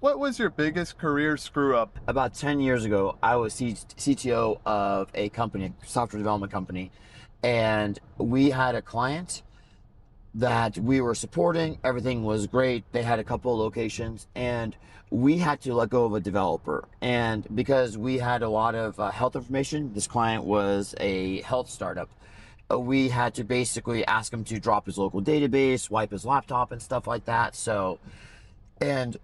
What was your biggest career screw up? About 10 years ago, I was CTO of a company, software development company, and we had a client that we were supporting. Everything was great. They had a couple of locations, and we had to let go of a developer. And because we had a lot of health information, this client was a health startup. We had to basically ask him to drop his local database, wipe his laptop, and stuff like that. And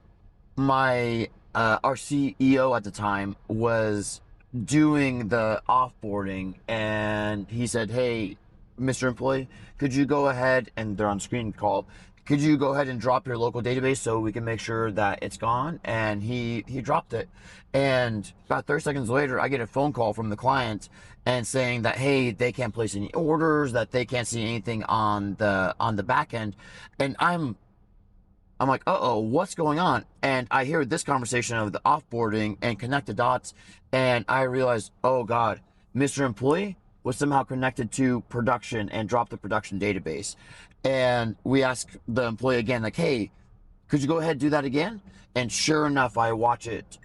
my our CEO at the time was doing the offboarding, and he said, "Hey, Mr. Employee, could you go ahead," and they're on screen call, "could you go ahead and drop your local database so we can make sure that it's gone?" And he dropped it, and about 30 seconds later, I get a phone call from the client and saying that, hey, they can't place any orders, that they can't see anything on the back end. And I'm like, uh-oh, what's going on? And I hear this conversation of the offboarding and connect the dots, and I realize, oh God, Mr. Employee was somehow connected to production and dropped the production database. And we ask the employee again, like, hey, could you go ahead and do that again? And sure enough, I watch it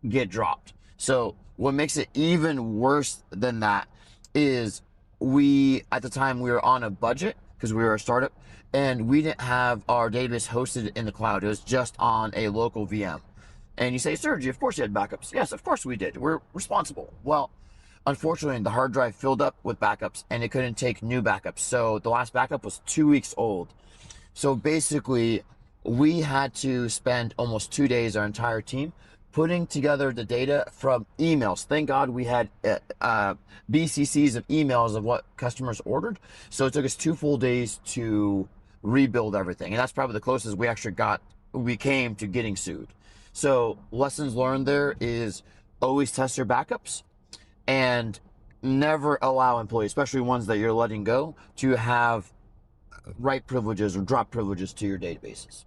get dropped. So what makes it even worse than that is at the time, we were on a budget because we were a startup, and we didn't have our database hosted in the cloud. It was just on a local VM. And you say, Sergi, of course you had backups. Yes, of course we did. We're responsible. Well, unfortunately, the hard drive filled up with backups and it couldn't take new backups. So the last backup was 2 weeks old. So basically, we had to spend almost 2 days, our entire team, putting together the data from emails. Thank God we had BCCs of emails of what customers ordered. So it took us 2 full days to rebuild everything. And that's probably the closest we came to getting sued. So lessons learned there is always test your backups and never allow employees, especially ones that you're letting go, to have write privileges or drop privileges to your databases.